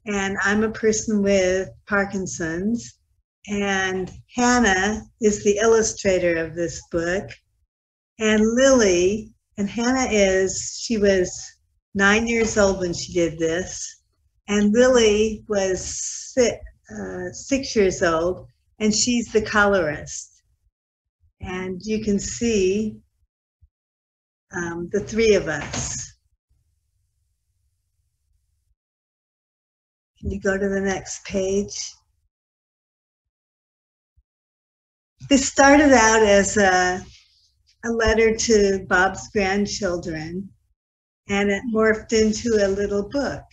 and I'm a person with Parkinson's. And Hannah is the illustrator of this book. And Lily, and she was 9 years old when she did this. And Lily was 6 years old, and she's the colorist. And you can see the three of us. Can you go to the next page? This started out as a letter to Bob's grandchildren, and it morphed into a little book.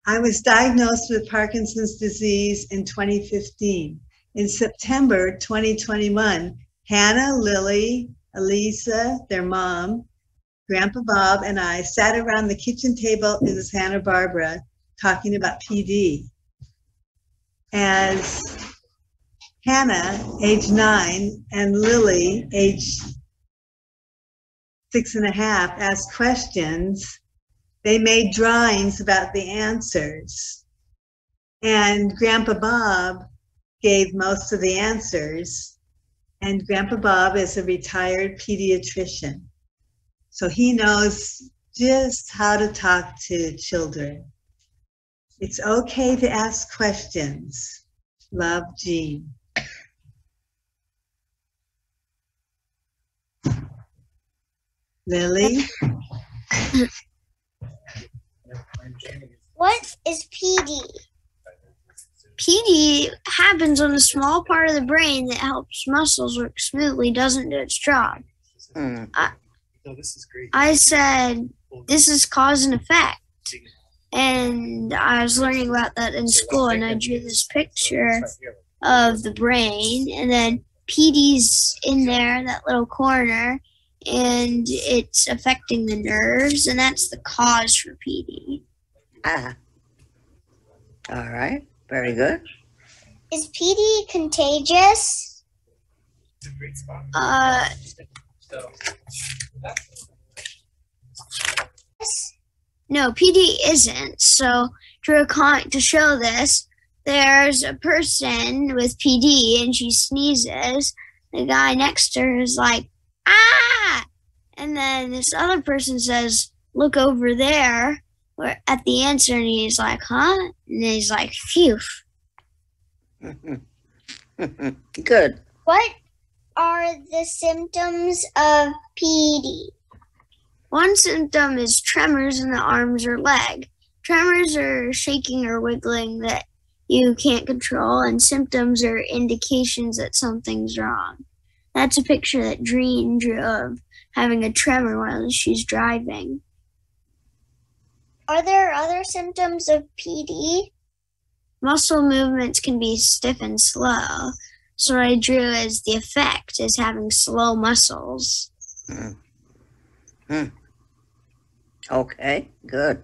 I was diagnosed with Parkinson's disease in 2015. In September 2021, Hannah, Lily, Elisa, their mom, Grandpa Bob, and I sat around the kitchen table in Santa Barbara talking about PD. As Hannah, age 9, and Lily, age 6.5, asked questions, they made drawings about the answers. And Grandpa Bob gave most of the answers. And Grandpa Bob is a retired pediatrician. So he knows just how to talk to children. It's okay to ask questions. Love, Jean. Lily? What is PD? PD happens on a small part of the brain that helps muscles work smoothly, doesn't do its job. I said, this is cause and effect. And I was learning about that in school, and I drew this picture of the brain, and then PD's in there, that little corner, and it's affecting the nerves, and that's the cause for PD. All right, very good. Is PD contagious? No, PD isn't. So drew a comic to show this. There's a person with PD and she sneezes. The guy next to her is like, ah! And then this other person says, look over there at the answer, and he's like, huh? And then he's like, phew. Good. What are the symptoms of PD? One symptom is tremors in the arms or leg. Tremors are shaking or wiggling that you can't control, and symptoms are indications that something's wrong. That's a picture that Jean drew of having a tremor while she's driving. Are there other symptoms of PD? Muscle movements can be stiff and slow. So what I drew as the effect is having slow muscles. Okay, good.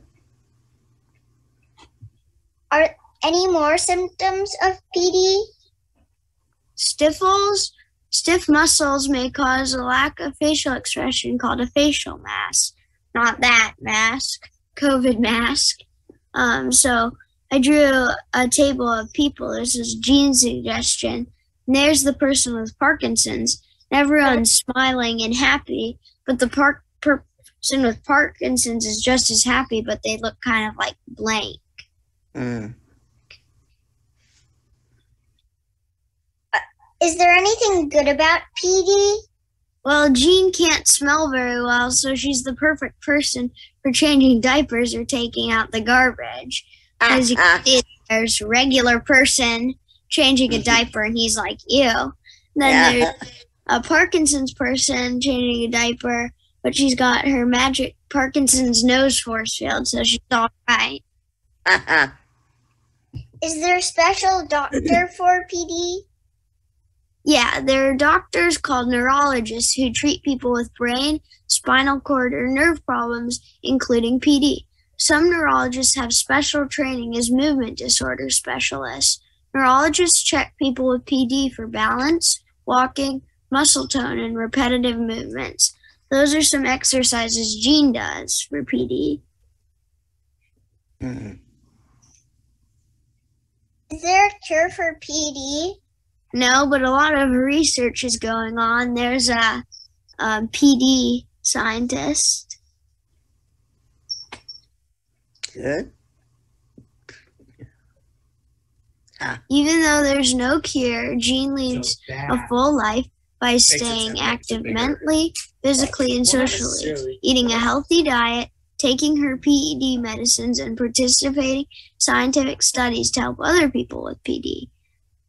Are any more symptoms of PD? Stiff muscles may cause a lack of facial expression called a facial mask. Not that mask, COVID mask. So I drew a table of people. This is Jean's suggestion. And there's the person with Parkinson's. Everyone's smiling and happy, but the person with Parkinson's is just as happy, but they look kind of like blank. Is there anything good about PD? Well, Jean can't smell very well, so she's the perfect person for changing diapers or taking out the garbage. As you can see, there's a regular person changing a diaper, and he's like, ew. Then there's a Parkinson's person changing a diaper, but she's got her magic Parkinson's nose force field, so she's all right. Is there a special doctor for PD? Yeah, there are doctors called neurologists who treat people with brain, spinal cord, or nerve problems, including PD. Some neurologists have special training as movement disorder specialists. Neurologists check people with PD for balance, walking, muscle tone, and repetitive movements. Those are some exercises Jean does for PD. Is there a cure for PD? No, but a lot of research is going on. There's a PD scientist. Good. Even though there's no cure, Jean leads a full life by staying active mentally, physically, and socially, eating a healthy diet, taking her PED medicines, and participating in scientific studies to help other people with PD.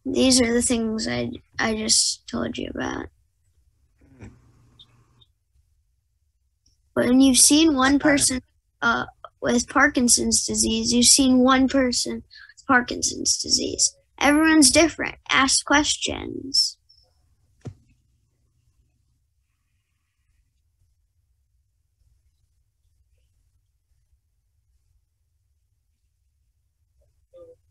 These are the things I just told you about. When you've seen one person with Parkinson's disease, you've seen one person with Parkinson's disease. Everyone's different. Ask questions.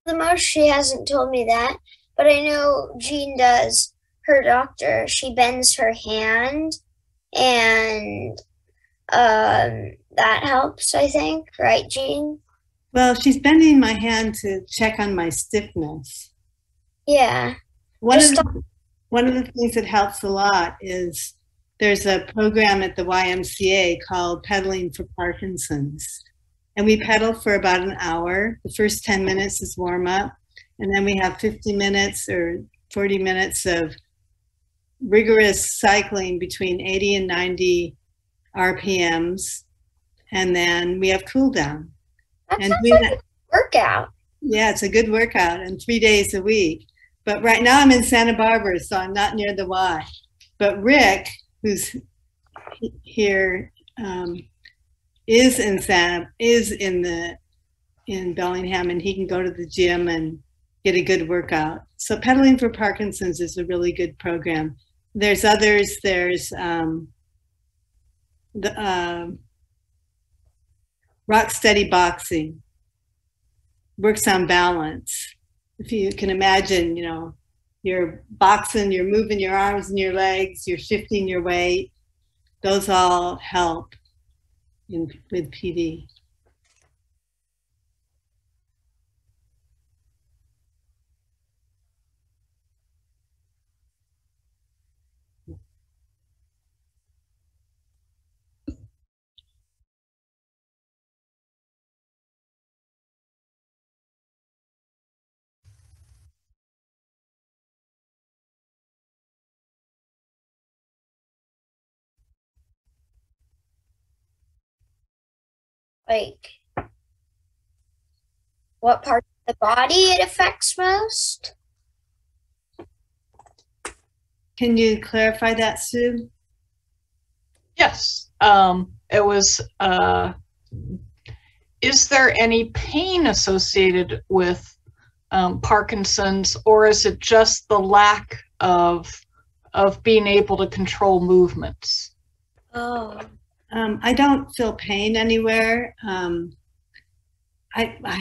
The most, she hasn't told me that, but I know Jean does. Her doctor, she bends her hand, and that helps, I think. Right, Jean? Well, she's bending my hand to check on my stiffness. Yeah. One of the things that helps a lot is there's a program at the YMCA called Pedaling for Parkinson's. And we pedal for about an hour. The first 10 minutes is warm up. And then we have 50 minutes or 40 minutes of rigorous cycling between 80 and 90 RPMs. And then we have cool down. That sounds like a workout. Yeah, it's a good workout, and 3 days a week. But right now I'm in Santa Barbara, so I'm not near the Y. But Rick, who's here, is in Bellingham, and he can go to the gym and get a good workout. So Pedaling for Parkinson's is a really good program. There's others. There's the Rock Steady Boxing. Works on balance. If you can imagine, you're boxing, you're moving your arms and your legs, you're shifting your weight. Those all help with PD. Like, what part of the body it affects most? Can you clarify that, Sue? Yes. It was, is there any pain associated with Parkinson's, or is it just the lack of being able to control movements? Oh. I don't feel pain anywhere. I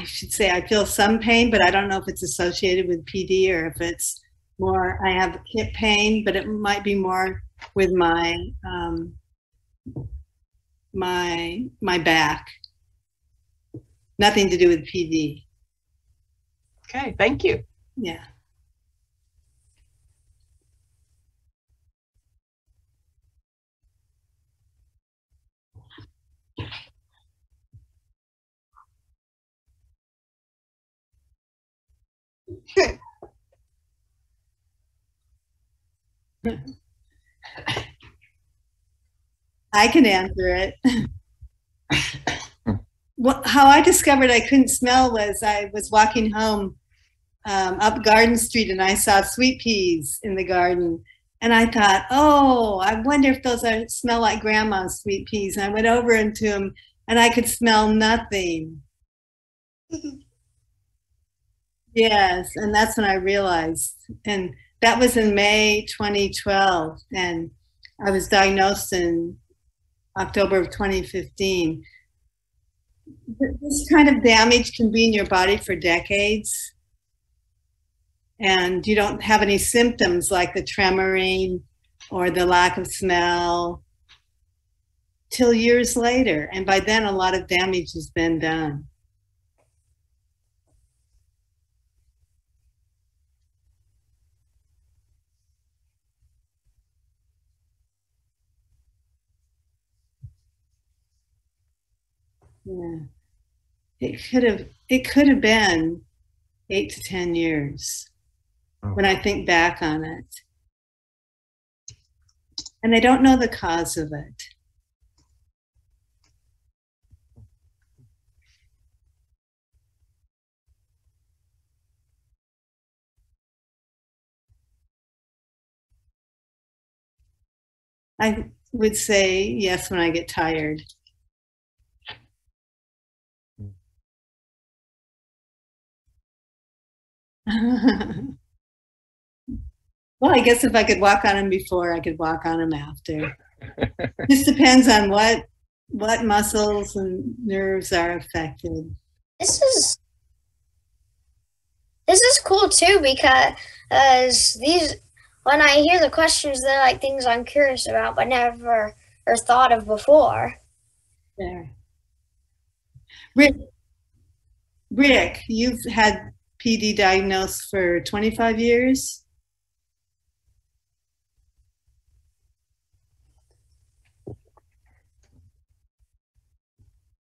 should say I feel some pain, but I don't know if it's associated with PD or if it's more, I have hip pain, but it might be more with my my back. Nothing to do with PD. Okay, thank you. Yeah. I can answer it. How I discovered I couldn't smell was I was walking home up Garden Street, and I saw sweet peas in the garden. And I thought, oh, I wonder if those smell like grandma's sweet peas. And I went over into them, and I could smell nothing. Yes, and that's when I realized. And that was in May 2012, and I was diagnosed in October of 2015. This kind of damage can be in your body for decades, and you don't have any symptoms like the tremoring or the lack of smell till years later, and by then a lot of damage has been done. Yeah. It could have been 8 to 10 years when I think back on it. And I don't know the cause of it. I would say yes when I get tired. Well, I guess if I could walk on them before, I could walk on them after. Just depends on what muscles and nerves are affected. This is cool too, because these, when I hear the questions, they're like things I'm curious about but never or thought of before. There. Rick, you've had PD diagnosed for 25 years?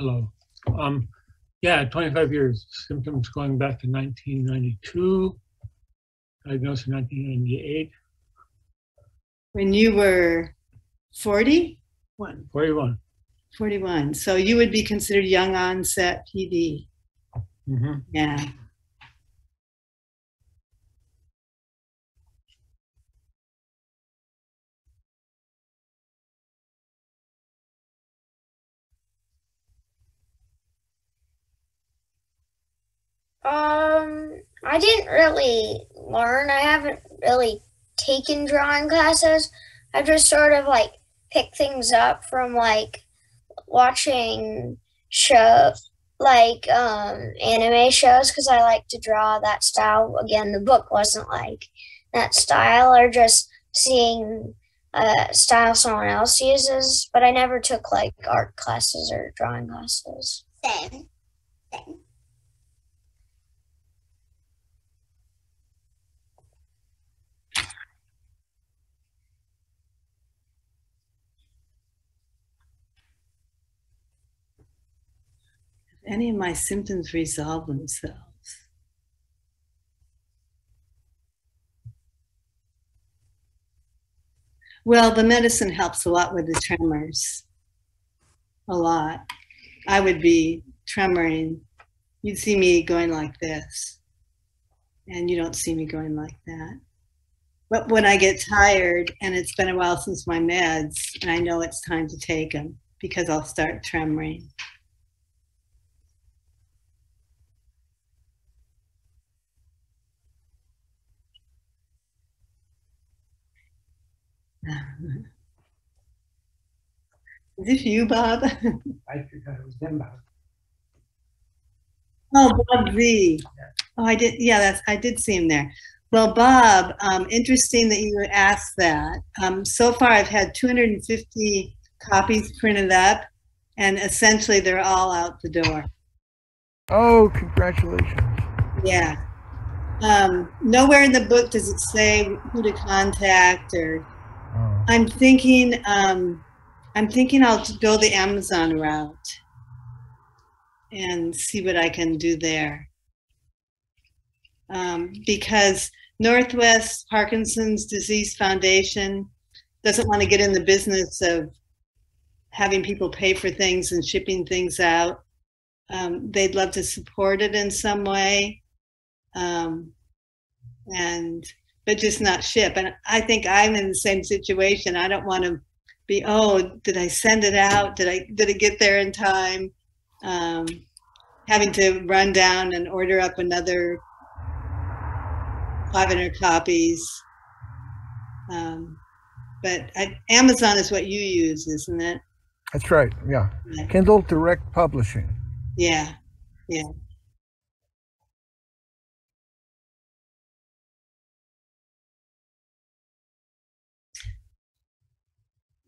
Hello. Yeah, 25 years. Symptoms going back to 1992. Diagnosed in 1998. When you were 40? 41. 41. So you would be considered young onset PD. Mm-hmm. Yeah. I didn't really learn. I haven't really taken drawing classes. I just sort of like pick things up from like watching anime shows, because I like to draw that style. Again, the book wasn't like that style, or just seeing a style someone else uses, but I never took like art classes or drawing classes. Same. Any of my symptoms resolve themselves? Well, the medicine helps a lot with the tremors. A lot. I would be tremoring. You'd see me going like this. And you don't see me going like that. But when I get tired, and it's been a while since my meds, and I know it's time to take them, because I'll start tremoring. Is this you, Bob? I forgot it was them, Bob. Oh, Bob Z. Oh, I did. Yeah, I did see him there. Well, Bob, interesting that you asked that. So far, I've had 250 copies printed up, and essentially they're all out the door. Oh, congratulations. Yeah. Nowhere in the book does it say who to contact, or I'm thinking I'll go the Amazon route and see what I can do there. Because Northwest Parkinson's Disease Foundation doesn't want to get in the business of having people pay for things and shipping things out. They'd love to support it in some way, but just not ship. And I think I'm in the same situation. I don't want to be, oh, did I send it out? Did it get there in time? Having to run down and order up another 500 copies. But Amazon is what you use, isn't it? That's right, yeah. Kindle Direct Publishing. Yeah, yeah.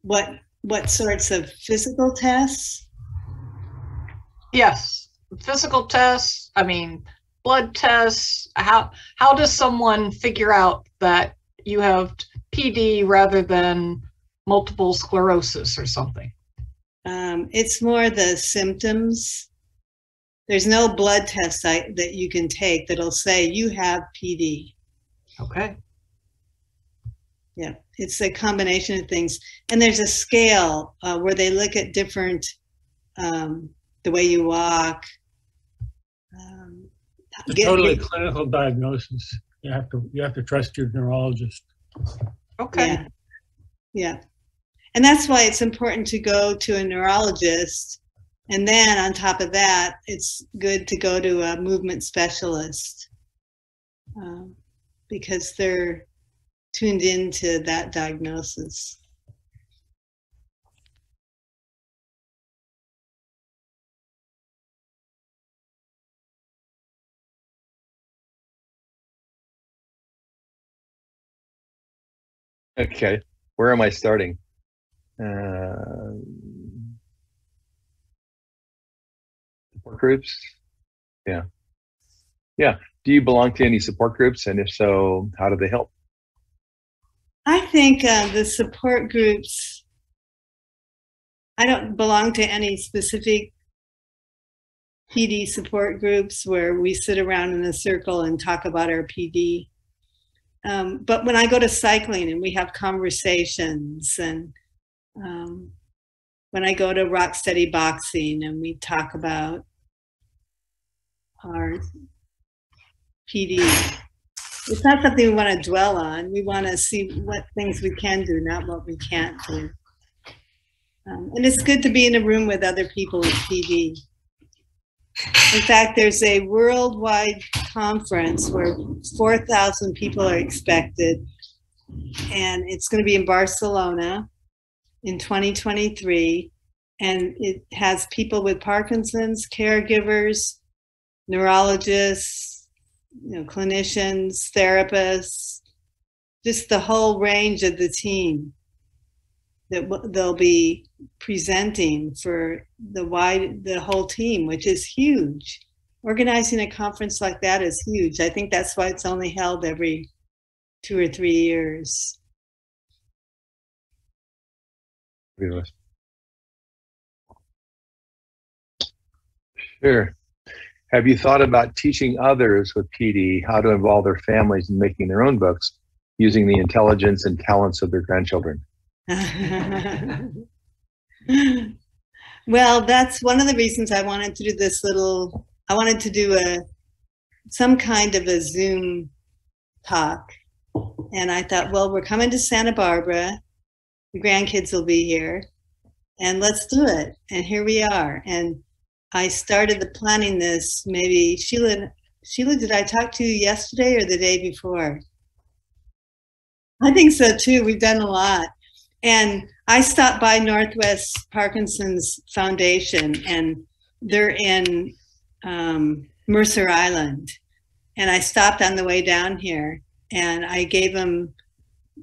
What sorts of physical tests? Yes, physical tests. I mean, blood tests. How does someone figure out that you have PD rather than multiple sclerosis or something? It's more the symptoms. There's no blood test that you can take that'll say you have PD. Okay. Yeah, it's a combination of things. And there's a scale where they look at different, the way you walk. It's totally clinical diagnosis. You have to trust your neurologist. Okay. Yeah. Yeah. And that's why it's important to go to a neurologist. And then on top of that, it's good to go to a movement specialist because they're tuned into that diagnosis. Okay, where am I starting? Support groups? Yeah. Do you belong to any support groups? And if so, how do they help? I think the support groups, I don't belong to any specific PD support groups where we sit around in a circle and talk about our PD. But when I go to cycling and we have conversations, and when I go to Rock Steady Boxing and we talk about our PD, it's not something we want to dwell on. We want to see what things we can do, not what we can't do. And it's good to be in a room with other people with PD. In fact, there's a worldwide conference where 4,000 people are expected, and it's going to be in Barcelona in 2023, and it has people with Parkinson's, caregivers, neurologists, clinicians, therapists, just the whole range of the team that they'll be presenting for the whole team, which is huge. Organizing a conference like that is huge. I think that's why it's only held every 2 or 3 years. Sure. Have you thought about teaching others with PD how to involve their families in making their own books using the intelligence and talents of their grandchildren? Well, that's one of the reasons I wanted to do I wanted to do some kind of a Zoom talk. And I thought, well, we're coming to Santa Barbara. The grandkids will be here. And let's do it. And here we are. And I started planning this maybe, Sheila, did I talk to you yesterday or the day before? I think so too. We've done a lot. And I stopped by Northwest Parkinson's Foundation, and they're in Mercer Island. And I stopped on the way down here, and I gave them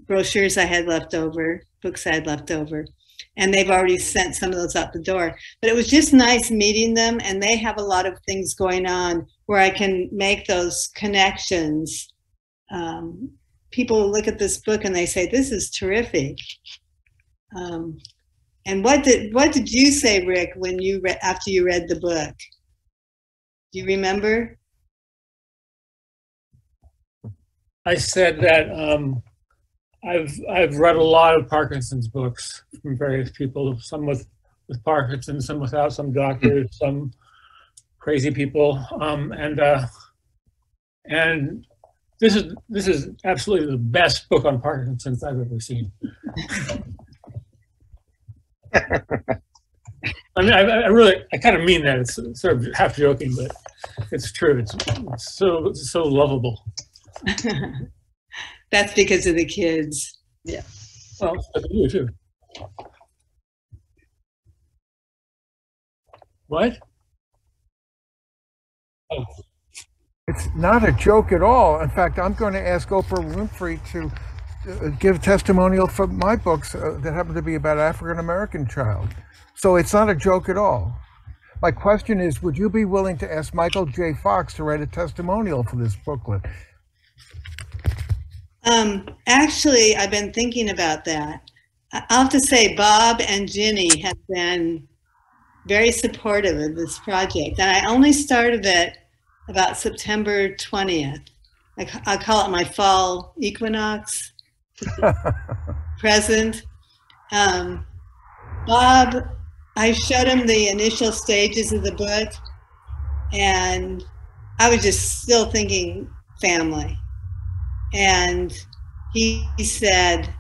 brochures I had left over, books I had left over. And they've already sent some of those out the door. But it was just nice meeting them, and they have a lot of things going on where I can make those connections. People look at this book and they say, this is terrific. And what did you say, Rick, when after you read the book? Do you remember? I said that I've read a lot of Parkinson's books from various people, some with Parkinson's, some without, some doctors, some crazy people, and this is absolutely the best book on Parkinson's I've ever seen. I mean, I kind of mean that. It's sort of half joking, but it's true. It's so lovable. That's because of the kids. Yeah. Well, you too. What? Oh. It's not a joke at all. In fact, I'm going to ask Oprah Winfrey to give testimonial for my books that happen to be about an African-American child. So it's not a joke at all. My question is, would you be willing to ask Michael J. Fox to write a testimonial for this booklet? Actually, I've been thinking about that. I'll have to say Bob and Ginny have been very supportive of this project. And I only started it about September 20th. I call it my fall equinox present. Bob, I showed him the initial stages of the book, and I was just still thinking family. And he said,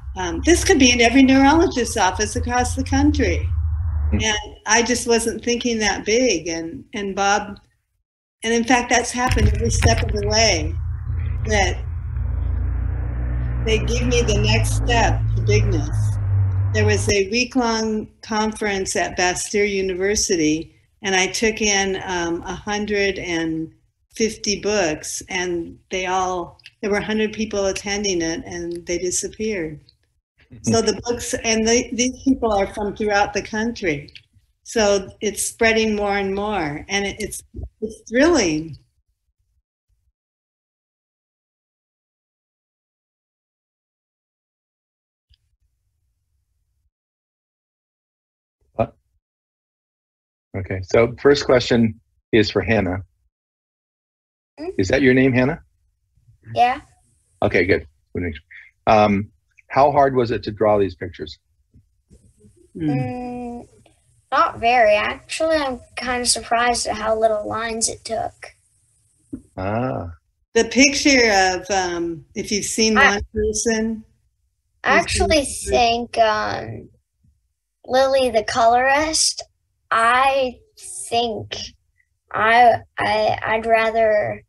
this could be in every neurologist's office across the country. And I just wasn't thinking that big. And Bob, and in fact, that's happened every step of the way, that they give me the next step to bigness. There was a week-long conference at Bastyr University, and I took in 150 books, and there were 100 people attending it, and they disappeared. So the books, and these people are from throughout the country. So it's spreading more and more, and it's thrilling. Okay, so first question is for Hannah. Is that your name, Hannah? Yeah. Okay, good. How hard was it to draw these pictures? Not very. Actually, I'm kind of surprised at how little lines it took. Ah. The picture of, if you've seen one person. I actually think Lily, the colorist, I think I'd rather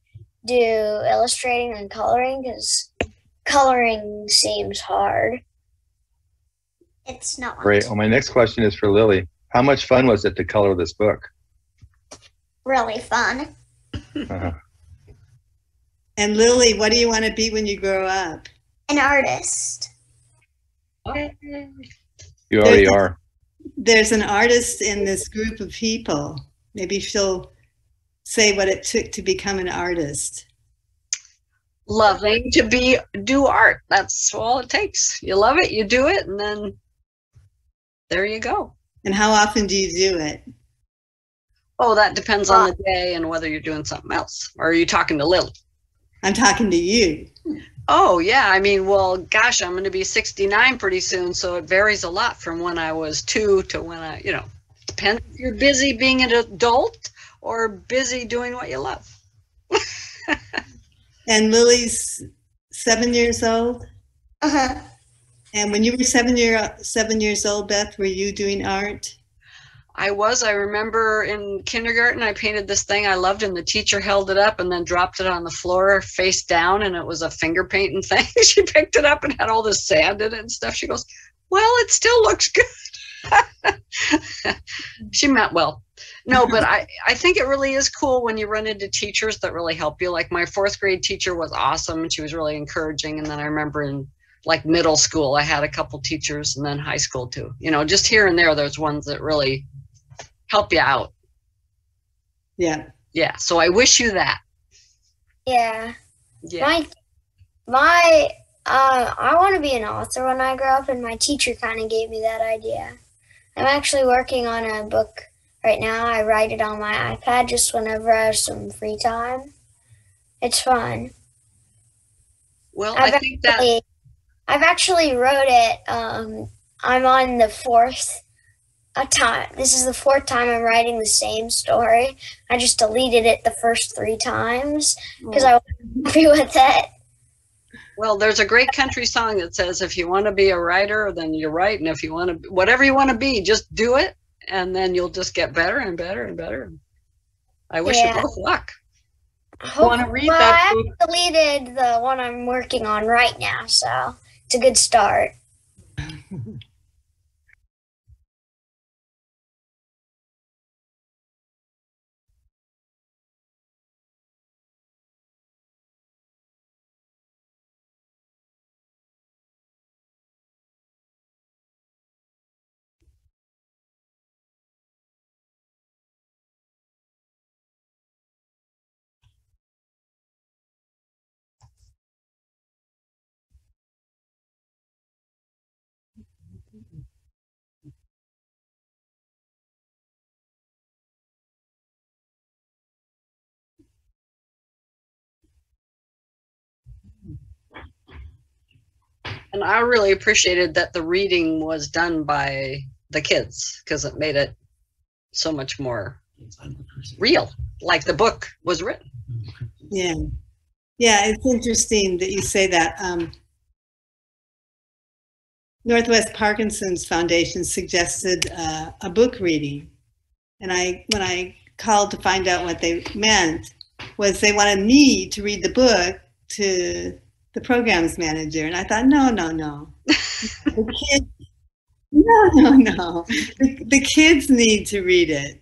do illustrating than coloring, because coloring seems hard. It's not. Great. Well, my next question is for Lily. How much fun was it to color this book? Really fun. And Lily, what do you want to be when you grow up? An artist. You already are. There's an artist in this group of people. Maybe she'll say what it took to become an artist. Loving to do art. That's all it takes. You love it, you do it, and then there you go. And how often do you do it? Oh, that depends on the day and whether you're doing something else. Or are you talking to Lily? I'm talking to you. Oh, yeah. I mean, well, gosh, I'm going to be 69 pretty soon, so it varies a lot from when I was 2 to when depends if you're busy being an adult or busy doing what you love. And Lily's 7 years old? Uh-huh. And when you were 7 years old, Beth, were you doing art? I was. I remember in kindergarten, I painted this thing I loved, and the teacher held it up and then dropped it on the floor face down, and it was a finger painting thing. She picked it up and had all this sand in it and stuff. She goes, well, it still looks good. She meant well. No, but I think it really is cool when you run into teachers that really help you. Like my 4th grade teacher was awesome, and she was really encouraging. And then I remember in like middle school, I had a couple teachers, and then high school too. Just here and there, there's ones that really help you out. Yeah. Yeah. So I wish you that. Yeah. Yeah. I want to be an author when I grow up, and my teacher kind of gave me that idea. I'm actually working on a book right now. I write it on my iPad just whenever I have some free time. It's fun. Well, I think that I've actually wrote it. I'm on the 4th time. This is the 4th time I'm writing the same story. I just deleted it the first 3 times because I wasn't happy with it. Well, there's a great country song that says, if you want to be a writer, then you write. And if you want to, whatever you want to be, just do it. And then you'll just get better and better and better. I wish you both luck. I want to read that book. I deleted the one I'm working on right now, so it's a good start. And I really appreciated that the reading was done by the kids, because it made it so much more real, like the book was written. Yeah. Yeah, it's interesting that you say that. Northwest Parkinson's Foundation suggested a book reading. And when I called to find out what they meant, was they wanted me to read the book to the programs manager. And I thought, no. The kids, no. The kids need to read it.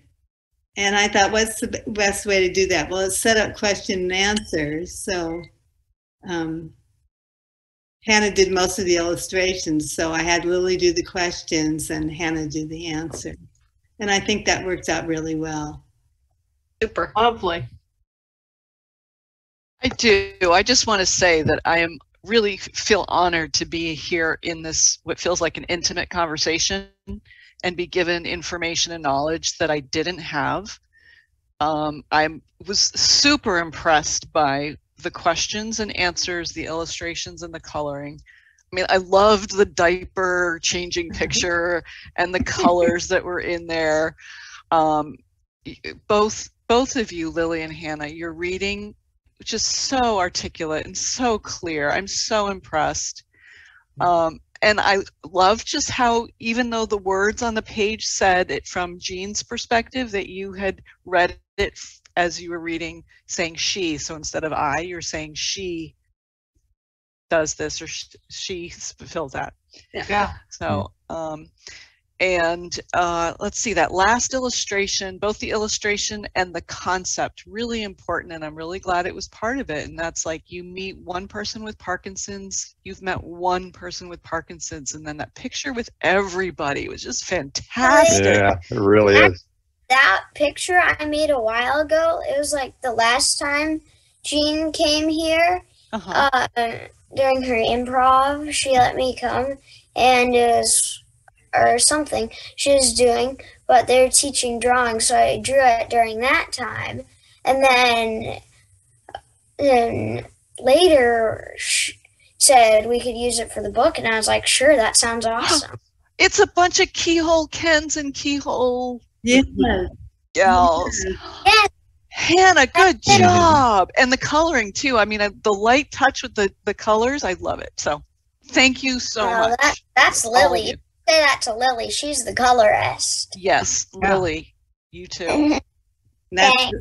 And I thought, what's the best way to do that? Well, it's set up question and answers. So Hannah did most of the illustrations. So I had Lily do the questions and Hannah do the answer. And I think that worked out really well. Super. Lovely. I do. I just want to say that I am really feel honored to be here in this, what feels like an intimate conversation, and be given information and knowledge that I didn't have. I was super impressed by the questions and answers, the illustrations and the coloring. I mean, I loved the diaper changing picture and the colors that were in there. Both of you, Lily and Hannah, your reading just so articulate and so clear. I'm so impressed. And I love just how, even though the words on the page said it from Jean's perspective, that you had read it as you were reading, saying she. So instead of I, you're saying she does this, or she fills that. Yeah. So, and let's see, that last illustration, both the illustration and the concept, really important, and I'm really glad it was part of it. And that's like, you meet one person with Parkinson's, you've met one person with Parkinson's, and then that picture with everybody was just fantastic. Yeah, it really is. That picture I made a while ago, it was like the last time Jean came here. During her improv, she let me come, and it was, or something she was doing, but they were teaching drawing, so I drew it during that time. And then later she said we could use it for the book, and I was like, sure, that sounds awesome. It's a bunch of keyhole Kens and keyhole gals. Yes. Hannah, good job. And the coloring too. I mean, the light touch with the colors, I love it. So thank you so much. That's Lily. Say that to Lily. She's the colorist. Yes, Yeah. Lily, you too. That's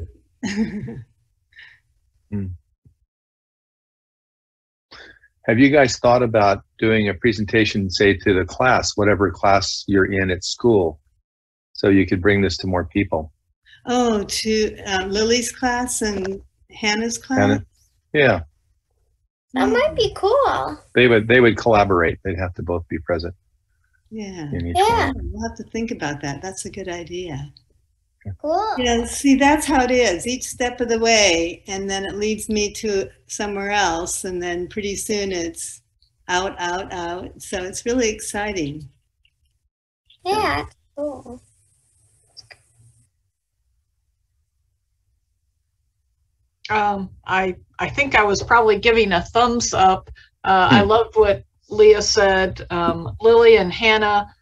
Have you guys thought about doing a presentation, say, to the class, whatever class you're in at school, so you could bring this to more people? Oh, to Lily's class and Hannah's class? Hannah? Yeah, That might be cool. they would collaborate. They'd have to both be present Yeah. in each Yeah. one. We'll have to think about that. That's a good idea. Cool. Yeah, see, that's how it is, each step of the way, and then it leads me to somewhere else, and then pretty soon it's out. So it's really exciting. Yeah. Cool. I think I was probably giving a thumbs up. I loved what Leah said. Lily and Hannah,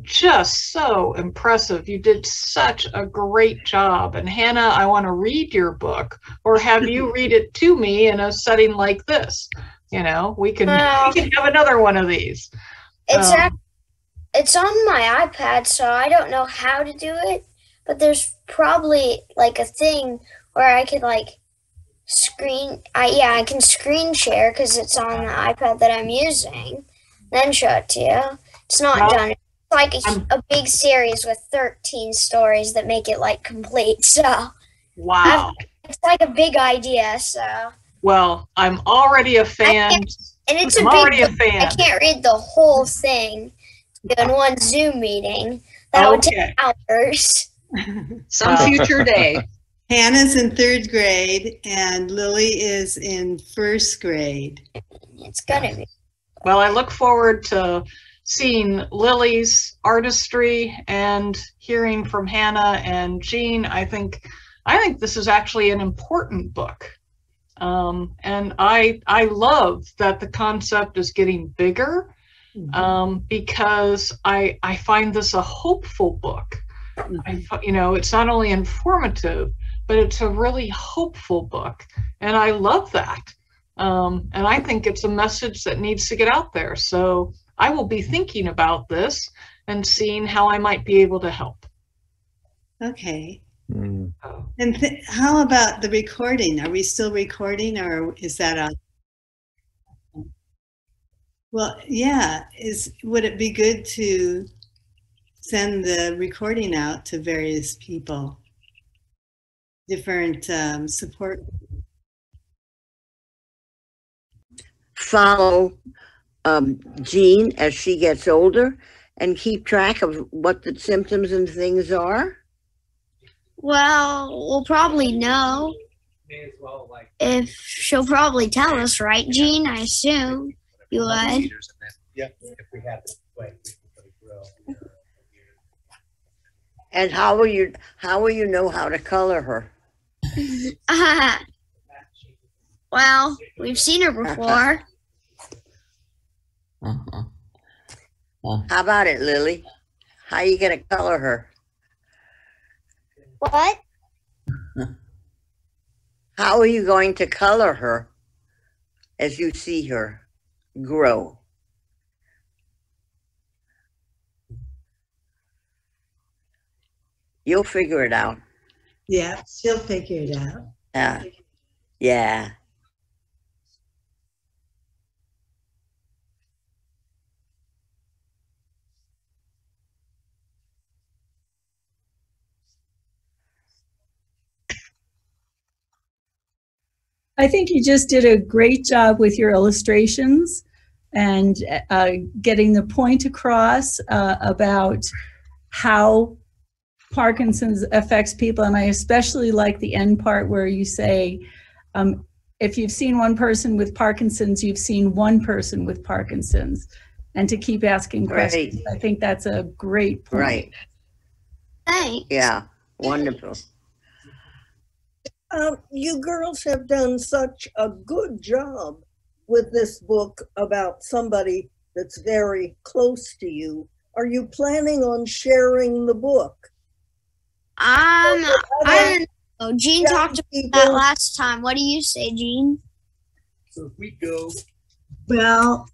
just so impressive. You did such a great job. And Hannah, I want to read your book, or have you read it to me in a setting like this. You know, we can have another one of these. It's on my iPad, so I don't know how to do it, but there's probably like a thing where I could like I can screen share because it's on the iPad that I'm using, then show it to you. It's not done. It's like a big series with 13 stories that make it like complete. So Wow. it's like a big idea. So Well, I'm already a fan. and it's I'm a already big a fan. I can't read the whole thing in one Zoom meeting. That would take hours. Some future day. Hannah's in 3rd grade and Lily is in 1st grade. It's gonna be. Well, I look forward to seeing Lily's artistry and hearing from Hannah and Jean. I think this is actually an important book. And I love that the concept is getting bigger, because I find this a hopeful book. It's not only informative, but it's a really hopeful book. And I love that. And I think it's a message that needs to get out there. So I will be thinking about this and seeing how I might be able to help. Okay. Mm. And how about the recording? Are we still recording, or is that on? Well, yeah. Would it be good to send the recording out to various people, different support? Follow Jean as she gets older and keep track of what the symptoms and things are? Well, we'll probably know if she'll probably tell us, right, Jean? I assume you would. Yep. If we had this way, we could put a grill. And how will you know how to color her? Well, we've seen her before. How about it, Lily? How you gonna color her? What? How are you going to color her as you see her grow? You'll figure it out. Yeah, she'll figure it out. Yeah. I think you just did a great job with your illustrations and getting the point across about how Parkinson's affects people. And I especially like the end part where you say, if you've seen one person with Parkinson's, you've seen one person with Parkinson's, and to keep asking questions. I think that's a great point. Right. Thanks. Yeah, wonderful. You girls have done such a good job with this book about somebody that's very close to you. Are you planning on sharing the book? I don't know. Jean talked about that last time. What do you say, Jean? So if we go. Well,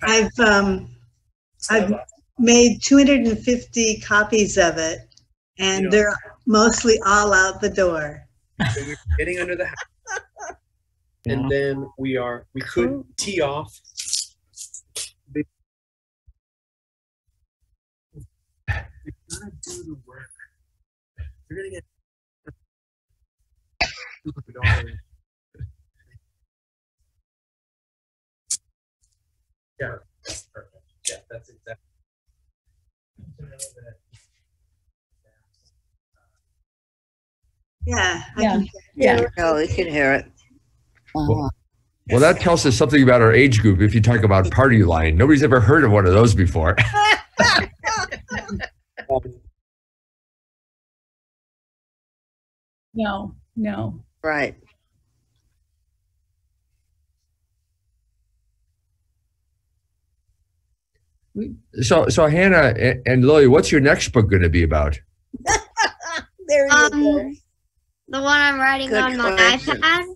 I've made 250 copies of it, and they're mostly all out the door. So we're getting under the house. And then we could tee off. We gotta do the work. We're gonna get. Yeah, that's perfect. Yeah, that's exactly. Yeah. Oh, we can hear it. Well, that tells us something about our age group. If you talk about party line, nobody's ever heard of one of those before. No. Right. So Hannah and Lily, what's your next book going to be about? There you go. The one I'm writing Good on my question. iPad.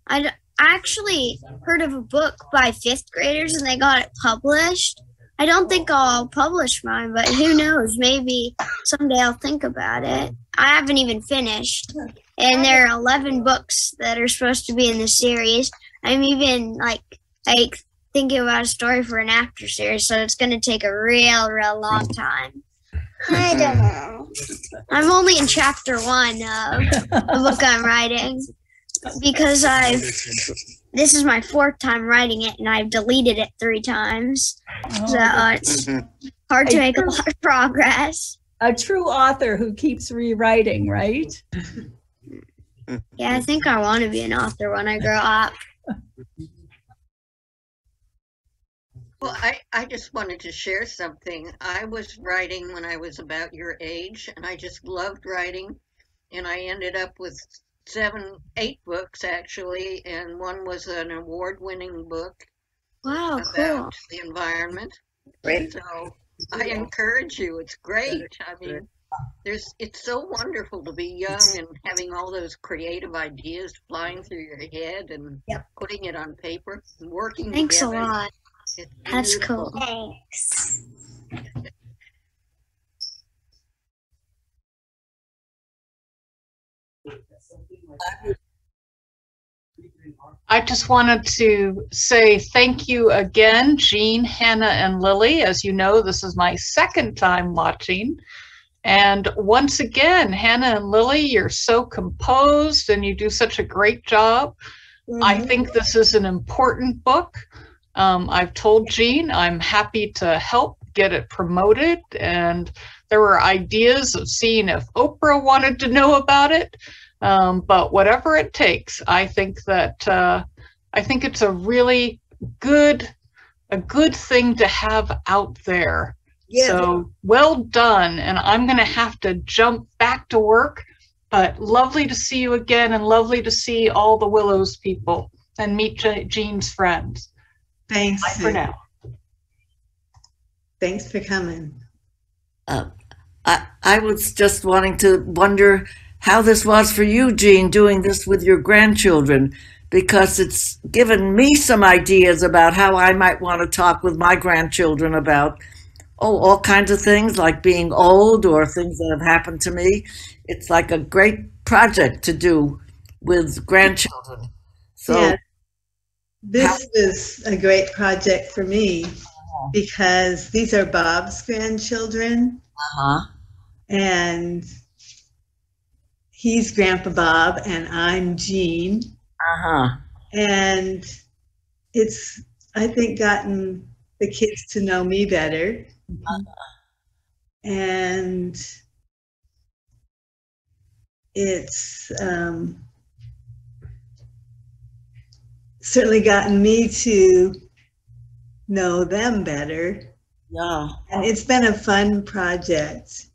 I actually heard of a book by 5th graders and they got it published. I don't think I'll publish mine, but who knows? Maybe someday I'll think about it. I haven't even finished. And there are 11 books that are supposed to be in the series. I'm even like thinking about a story for an after series, so it's going to take a real long time. I don't know. I'm only in chapter 1 of the book I'm writing because this is my 4th time writing it and I've deleted it 3 times. So it's hard to make a lot of progress. A true author who keeps rewriting, right? Yeah, I think I want to be an author when I grow up. Well, I just wanted to share something. I was writing when I was about your age, and I just loved writing. And I ended up with 8 books actually, and one was an award-winning book Wow, about cool. the environment. Great. So I encourage you. It's great. I mean, it's so wonderful to be young and having all those creative ideas flying through your head and putting it on paper and working Thanks together. a lot. It's That's beautiful. cool. Thanks. I just wanted to say thank you again, Jean, Hannah, and Lily. As you know, this is my second time watching. And once again, Hannah and Lily, you're so composed and you do such a great job. I think this is an important book. I've told Jean I'm happy to help get it promoted, and there were ideas of seeing if Oprah wanted to know about it. But whatever it takes, I think it's a really good thing to have out there. Yes. So well done, and I'm going to have to jump back to work, but lovely to see you again, and lovely to see all the Willows people and meet Jean's friends. Thanks. Bye for now. Thanks for coming. I was just wanting to wonder how this was for you, Jean, doing this with your grandchildren, because it's given me some ideas about how I might want to talk with my grandchildren about all kinds of things like being old or things that have happened to me. It's like a great project to do with grandchildren. So yeah, this was a great project for me because these are Bob's grandchildren. And he's Grandpa Bob and I'm Jean. And it's, I think, gotten the kids to know me better. And it's certainly gotten me to know them better. Yeah. And it's been a fun project.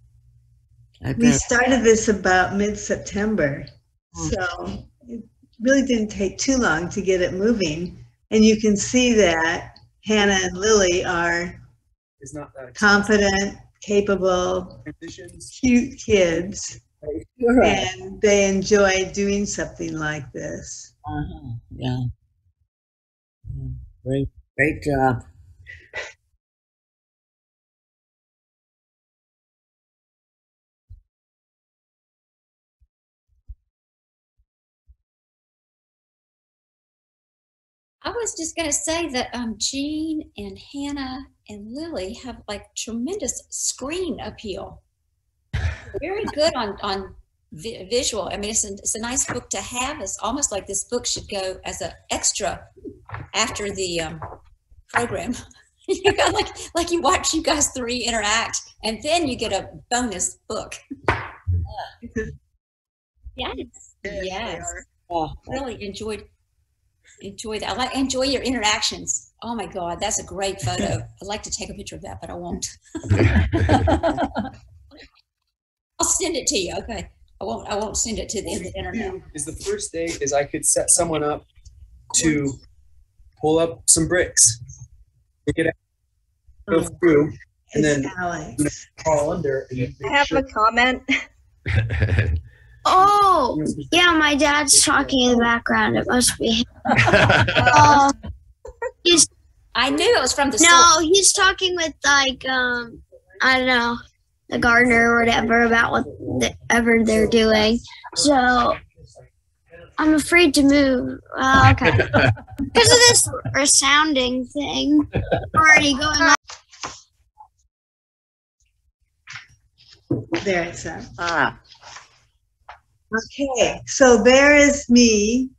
I We bet. started this about mid-September, so it really didn't take too long to get it moving. And you can see that Hannah and Lily are It's not that confident, capable, cute kids, and they enjoy doing something like this. Yeah. Great job. I was just going to say that Jean and Hannah and Lily have like tremendous screen appeal. Very good on visual. I mean, it's a nice book to have. It's almost like this book should go as an extra after the program. You got like you watch you guys 3 interact, and then you get a bonus book. Yes, yes. Really enjoy that. I enjoy your interactions. Oh my God, that's a great photo. I'd like to take a picture of that, but I won't. I'll send it to you. Okay. I won't send it to the internet. Is the first day is I could set someone up to pull up some bricks, take it out, go through, and then crawl under. And I have a comment. Oh, yeah, my dad's talking in the background. It must be him. I knew it was from the No, he's talking with like, I don't know, the gardener or whatever about whatever they're doing. So I'm afraid to move. Okay. Because of this resounding thing already going on. There it's up. Okay, so there is me